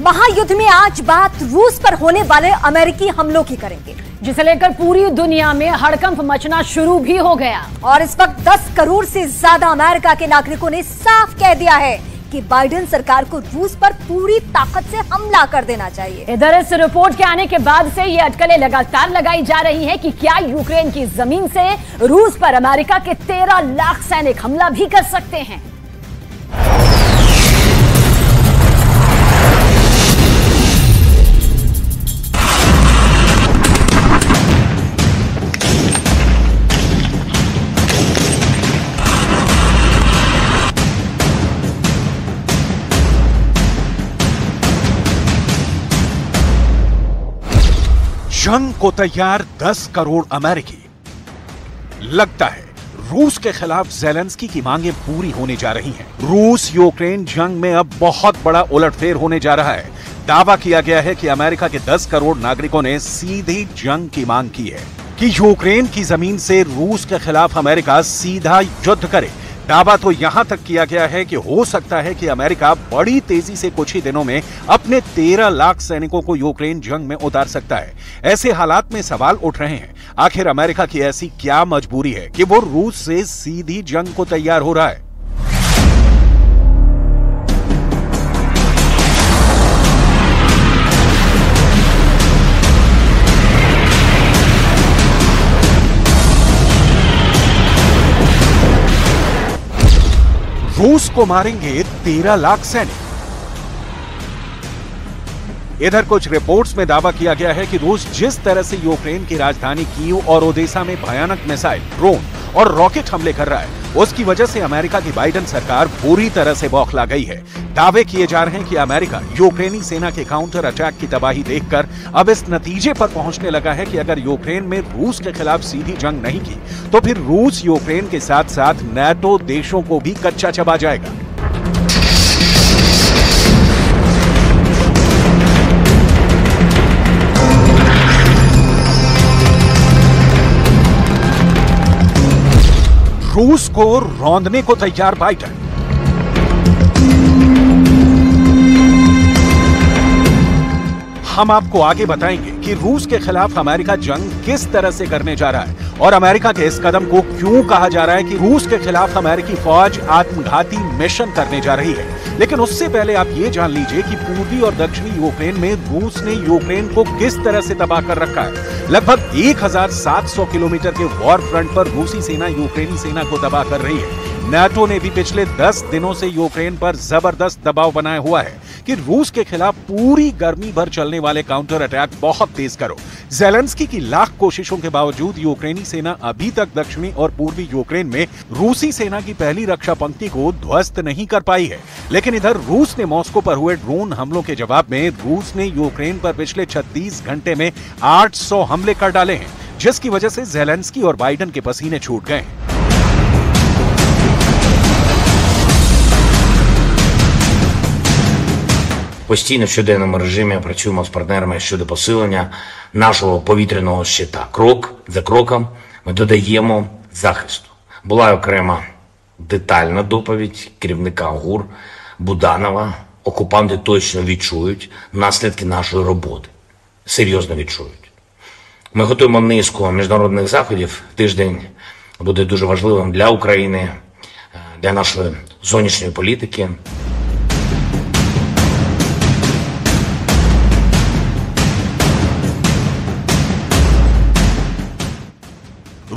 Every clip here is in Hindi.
महायुद्ध में आज बात रूस पर होने वाले अमेरिकी हमलों की करेंगे, जिसे लेकर पूरी दुनिया में हड़कंप मचना शुरू भी हो गया। और इस वक्त 10 करोड़ से ज्यादा अमेरिका के नागरिकों ने साफ कह दिया है कि बाइडेन सरकार को रूस पर पूरी ताकत से हमला कर देना चाहिए। इधर इस रिपोर्ट के आने के बाद से ये अटकलें लगातार लगाई जा रही हैं कि क्या यूक्रेन की जमीन से रूस पर अमेरिका के 13 लाख सैनिक हमला भी कर सकते हैं। जंग को तैयार 10 करोड़ अमेरिकी। लगता है रूस के खिलाफ ज़ेलेंस्की की मांगें पूरी होने जा रही हैं। रूस यूक्रेन जंग में अब बहुत बड़ा उलटफेर होने जा रहा है। दावा किया गया है कि अमेरिका के 10 करोड़ नागरिकों ने सीधी जंग की मांग की है कि यूक्रेन की जमीन से रूस के खिलाफ अमेरिका सीधा युद्ध करे। दावा तो यहां तक किया गया है कि हो सकता है कि अमेरिका बड़ी तेजी से कुछ ही दिनों में अपने 13 लाख सैनिकों को यूक्रेन जंग में उतार सकता है। ऐसे हालात में सवाल उठ रहे हैं, आखिर अमेरिका की ऐसी क्या मजबूरी है कि वो रूस से सीधी जंग को तैयार हो रहा है। रूस को मारेंगे 13 लाख सैनिक। इधर कुछ रिपोर्ट्स में दावा किया गया है कि रूस जिस तरह से यूक्रेन की राजधानी कीव और ओडेसा में भयानक मिसाइल, ड्रोन और रॉकेट हमले कर रहा है, उसकी वजह से अमेरिका की बाइडेन सरकार पूरी तरह से बौखला गई है। दावे किए जा रहे हैं कि अमेरिका यूक्रेनी सेना के काउंटर अटैक की तबाही देखकर अब इस नतीजे पर पहुंचने लगा है कि अगर यूक्रेन में रूस के खिलाफ सीधी जंग नहीं की तो फिर रूस यूक्रेन के साथ साथ नाटो देशों को भी कच्चा चबा जाएगा। रूस को रौंदने को तैयार बाइडेन। हम आपको आगे बताएंगे कि रूस के खिलाफ अमेरिका जंग किस तरह से करने जा रहा है और अमेरिका के इस कदम को क्यों कहा जा रहा है कि रूस के खिलाफ अमेरिकी फौज आत्मघाती मिशन करने जा रही है। लेकिन उससे पहले आप ये जान लीजिए कि पूर्वी और दक्षिणी यूक्रेन में रूस ने यूक्रेन को किस तरह से तबाह कर रखा है। लगभग 1700 किलोमीटर के वॉर फ्रंट पर रूसी सेना यूक्रेनी सेना को तबाह कर रही है। नाटो ने भी पिछले 10 दिनों से यूक्रेन पर जबरदस्त दबाव बनाया हुआ है कि रूस के खिलाफ पूरी गर्मी भर चलने वाले काउंटर अटैक बहुत तेज करो। ज़ेलेंस्की की लाख कोशिशों के बावजूद यूक्रेनी सेना अभी तक दक्षिणी और पूर्वी यूक्रेन में रूसी सेना की पहली रक्षा पंक्ति को ध्वस्त नहीं कर पाई है। लेकिन इधर रूस ने मॉस्को पर हुए ड्रोन हमलों के जवाब में रूस ने यूक्रेन पर पिछले 36 घंटे में 800 हमले कर डाले हैं, जिसकी वजह से ज़ेलेंस्की और बाइडेन के पसीने छूट गए। Постійно в щоденному режимі працюємо з партнерами щодо посилення нашого повітряного щита. Крок за кроком ми додаємо захисту. Була окрема детальна доповідь керівника ГУР Буданова. Окупанти точно відчують наслідки нашої роботи. Серйозно відчують. Ми готуємо низку міжнародних заходів. Тиждень буде дуже важливим для України, для нашої зовнішньої політики.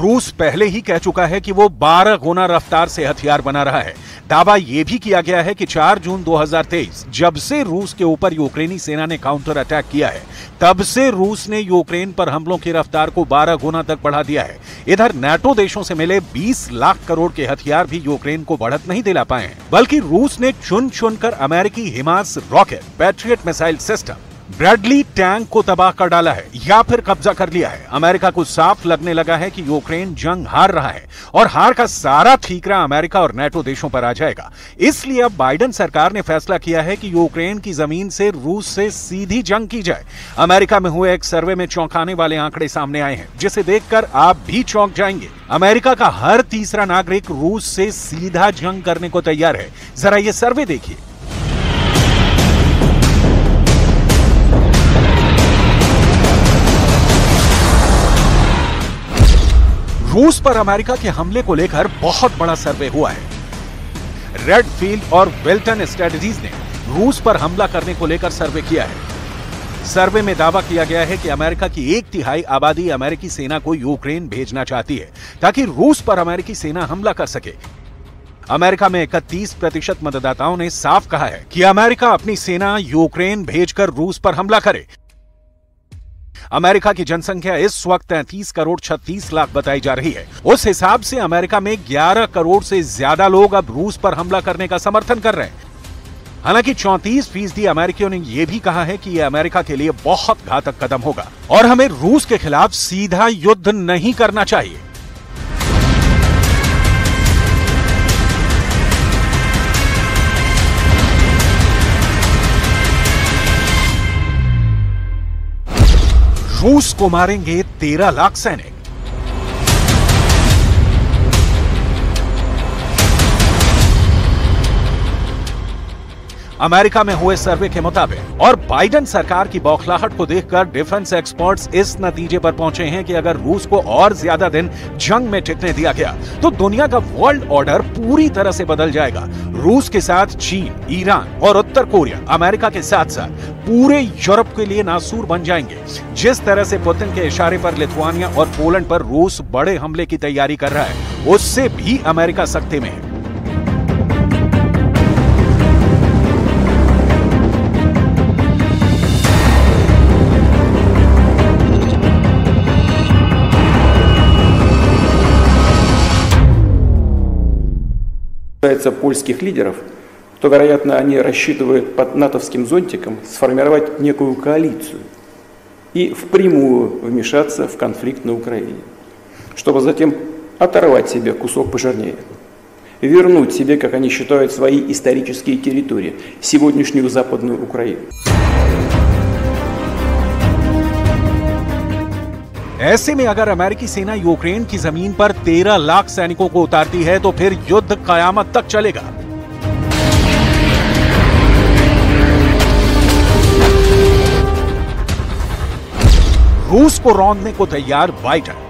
रूस पहले ही कह चुका है कि वो 12 गुना रफ्तार से हथियार बना रहा है। दावा यह भी किया गया है कि 4 जून 2023 जब से रूस के ऊपर यूक्रेनी सेना ने काउंटर अटैक किया है, तब से रूस ने यूक्रेन पर हमलों की रफ्तार को 12 गुना तक बढ़ा दिया है। इधर नाटो देशों से मिले 20 लाख करोड़ के हथियार भी यूक्रेन को बढ़त नहीं दिला पाए हैं, बल्कि रूस ने चुन चुनकर अमेरिकी HIMARS rocket, Patriot missile system, Bradley tank को तबाह कर डाला है या फिर कब्जा कर लिया है। अमेरिका को साफ लगने लगा है कि यूक्रेन जंग हार रहा है और हार का सारा ठीकरा अमेरिका और नाटो देशों पर आ जाएगा। इसलिए अब बाइडेन सरकार ने फैसला किया है कि यूक्रेन की जमीन से रूस से सीधी जंग की जाए। अमेरिका में हुए एक सर्वे में चौंकाने वाले आंकड़े सामने आए हैं, जिसे देखकर आप भी चौंक जाएंगे। अमेरिका का हर तीसरा नागरिक रूस से सीधा जंग करने को तैयार है। जरा ये सर्वे देखिए। रूस पर अमेरिका के हमले को लेकर बहुत बड़ा सर्वे हुआ है। रेडफील्ड और वेल्टन स्ट्रेटजीज ने रूस पर हमला करने को लेकर सर्वे किया है। सर्वे में दावा किया गया है कि अमेरिका की 1/3 आबादी अमेरिकी सेना को यूक्रेन भेजना चाहती है ताकि रूस पर अमेरिकी सेना हमला कर सके। अमेरिका में 31% मतदाताओं ने साफ कहा है कि अमेरिका अपनी सेना यूक्रेन भेजकर रूस पर हमला करे। अमेरिका की जनसंख्या इस वक्त 33 करोड़ 36 लाख बताई जा रही है। उस हिसाब से अमेरिका में 11 करोड़ से ज्यादा लोग अब रूस पर हमला करने का समर्थन कर रहे हैं। हालांकि 34% अमेरिकियों ने यह भी कहा है कि यह अमेरिका के लिए बहुत घातक कदम होगा और हमें रूस के खिलाफ सीधा युद्ध नहीं करना चाहिए। रूस को मारेंगे 13 लाख सैनिक। अमेरिका में हुए सर्वे के मुताबिक और बाइडेन सरकार की बौखलाहट को देखकर डिफेंस एक्सपर्ट्स इस नतीजे पर पहुंचे हैं कि अगर रूस को और ज्यादा दिन जंग में टिकने दिया गया तो दुनिया का वर्ल्ड ऑर्डर पूरी तरह से बदल जाएगा। रूस के साथ चीन, ईरान और उत्तर कोरिया अमेरिका के साथ साथ पूरे यूरोप के लिए नासूर बन जाएंगे। जिस तरह से पुतिन के इशारे पर लिथुआनिया और पोलैंड पर रूस बड़े हमले की तैयारी कर रहा है, उससे भी अमेरिका सख्ते में है। Касается польских лидеров, то, вероятно, они рассчитывают под натовским зонтиком сформировать некую коалицию и впрямую вмешаться в конфликт на Украине, чтобы затем оторвать себе кусок пожирнее, вернуть себе, как они считают, свои исторические территории, сегодняшнюю Западную Украину. ऐसे में अगर अमेरिकी सेना यूक्रेन की जमीन पर 13 लाख सैनिकों को उतारती है तो फिर युद्ध कयामत तक चलेगा। रूस को रौंदने को तैयार बाइडेन।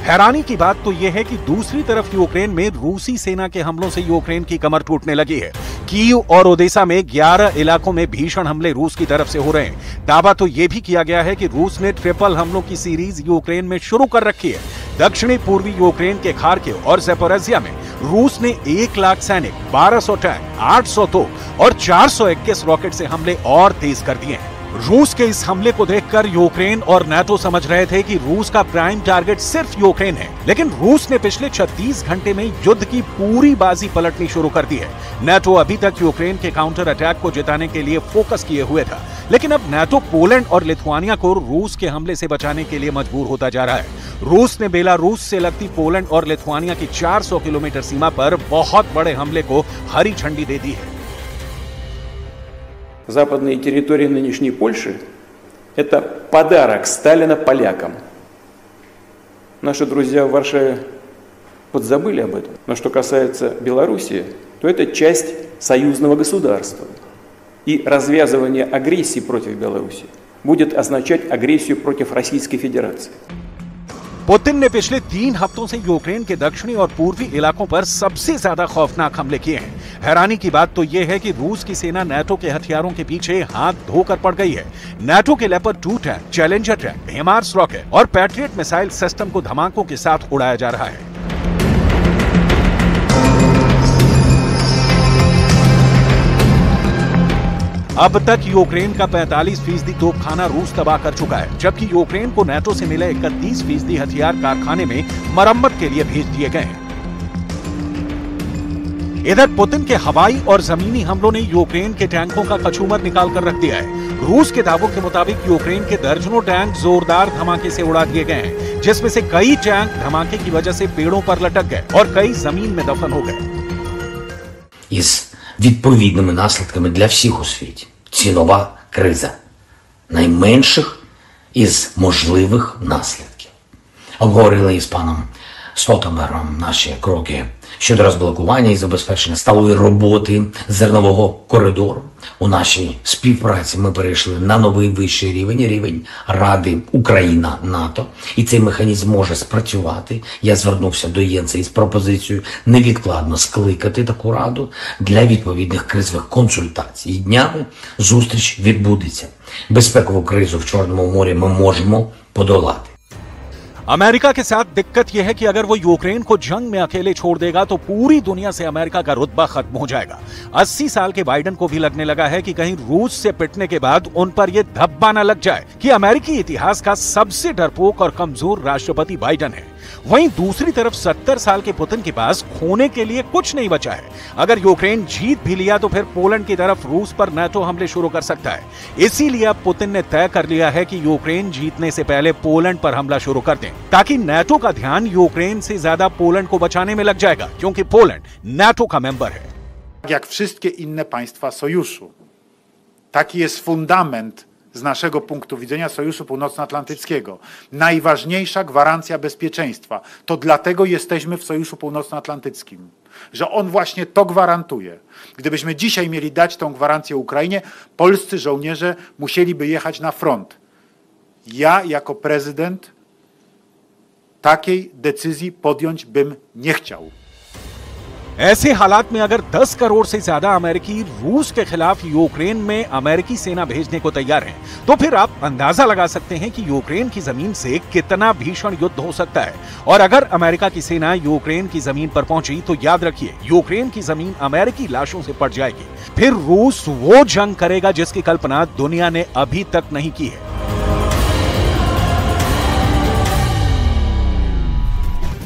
हैरानी की बात तो यह है कि दूसरी तरफ यूक्रेन में रूसी सेना के हमलों से यूक्रेन की कमर टूटने लगी है। कीव और ओडेसा में 11 इलाकों में भीषण हमले रूस की तरफ से हो रहे हैं। दावा तो यह भी किया गया है कि रूस ने ट्रिपल हमलों की सीरीज यूक्रेन में शुरू कर रखी है। दक्षिणी पूर्वी यूक्रेन के खार्किव और ज़पोरिज़िया में रूस ने 1 लाख सैनिक, 1200 टैंक, 800 तोप और 421 रॉकेट से हमले और तेज कर दिए हैं। रूस के इस हमले को देखकर यूक्रेन और नाटो समझ रहे थे कि रूस का प्राइम टारगेट सिर्फ यूक्रेन है, लेकिन रूस ने पिछले 36 घंटे में युद्ध की पूरी बाजी पलटनी शुरू कर दी है। नाटो अभी तक यूक्रेन के काउंटर अटैक को जिताने के लिए फोकस किए हुए था, लेकिन अब नाटो पोलैंड और लिथुआनिया को रूस के हमले से बचाने के लिए मजबूर होता जा रहा है। रूस ने बेलारूस से लगती पोलैंड और लिथुआनिया की 400 किलोमीटर सीमा पर बहुत बड़े हमले को हरी झंडी दे दी है। Западные территории нынешней Польши – это подарок Сталина полякам. Наши друзья в Варшаве подзабыли об этом. Но что касается Белоруссии, то это часть союзного государства. И развязывание агрессии против Беларуси будет означать агрессию против Российской Федерации. पुतिन ने पिछले 3 हफ्तों से यूक्रेन के दक्षिणी और पूर्वी इलाकों पर सबसे ज्यादा खौफनाक हमले किए हैं। हैरानी की बात तो यह है कि रूस की सेना नाटो के हथियारों के पीछे हाथ धोकर पड़ गई है। नाटो के leopard 2 tank, challenger tank, HIMARS rocket और पैट्रियट मिसाइल सिस्टम को धमाकों के साथ उड़ाया जा रहा है। अब तक यूक्रेन का 45% तोपखाना रूस तबाह कर चुका है, जबकि यूक्रेन को नाटो से मिले 31% हथियार कारखाने में मरम्मत के लिए भेज दिए गए हैं। इधर पुतिन के हवाई और जमीनी हमलों ने यूक्रेन के टैंकों का कचूमर निकाल कर रख दिया है। रूस के दावों के मुताबिक यूक्रेन के दर्जनों टैंक जोरदार धमाके से उड़ा दिए गए हैं, जिसमें से कई टैंक धमाके की वजह से पेड़ों पर लटक गए और कई जमीन में दफन हो गए। Із відповідними наслідками для всіх у світі. Цінова криза. Найменших із можливих наслідків. Обговорили із паном Столтенбергом наші кроки щодо розблокування і забезпечення сталої роботи зернового коридору. У нашій співпраці ми перейшли на новий вищий рівень, рівень Ради Україна-НАТО. І цей механізм може спрацювати. Я звернувся до Єнса із пропозицією невідкладно скликати таку раду для відповідних кризових консультацій. І днями зустріч відбудеться. Безпекову кризу в Чорному морі ми можемо подолати. अमेरिका के साथ दिक्कत यह है कि अगर वो यूक्रेन को जंग में अकेले छोड़ देगा तो पूरी दुनिया से अमेरिका का रुतबा खत्म हो जाएगा। 80 साल के बाइडेन को भी लगने लगा है कि कहीं रूस से पिटने के बाद उन पर यह धब्बा न लग जाए कि अमेरिकी इतिहास का सबसे डरपोक और कमजोर राष्ट्रपति बाइडेन है। वहीं दूसरी तरफ 70 साल के पुतिन के पास खोने के लिए कुछ नहीं बचा है। अगर यूक्रेन जीत भी लिया तो फिर पोलैंड की तरफ रूस पर नाटो हमले शुरू कर सकता है। इसीलिए अब पुतिन ने तय कर लिया है कि यूक्रेन जीतने से पहले पोलैंड पर हमला शुरू कर दें, ताकि नाटो का ध्यान यूक्रेन से ज्यादा पोलैंड को बचाने में लग जाएगा, क्योंकि पोलैंड नाटो का मेंबर है। Jak wszystkie inne państwa sojuszu. Taki jest fundament z naszego punktu widzenia Sojuszu Północnoatlantyckiego. Najważniejsza gwarancja bezpieczeństwa. To dlatego jesteśmy w Sojuszu Północnoatlantyckim, że on właśnie to gwarantuje. Gdybyśmy dzisiaj mieli dać tą gwarancję Ukrainie, polscy żołnierze musieliby jechać na front. Ja jako prezydent takiej decyzji podjąć bym nie chciał. ऐसे हालात में अगर 10 करोड़ से ज्यादा अमेरिकी रूस के खिलाफ यूक्रेन में अमेरिकी सेना भेजने को तैयार हैं, तो फिर आप अंदाजा लगा सकते हैं कि यूक्रेन की जमीन से कितना भीषण युद्ध हो सकता है। और अगर अमेरिका की सेना यूक्रेन की जमीन पर पहुंची तो याद रखिए, यूक्रेन की जमीन अमेरिकी लाशों से पड़ जाएगी। फिर रूस वो जंग करेगा जिसकी कल्पना दुनिया ने अभी तक नहीं की है।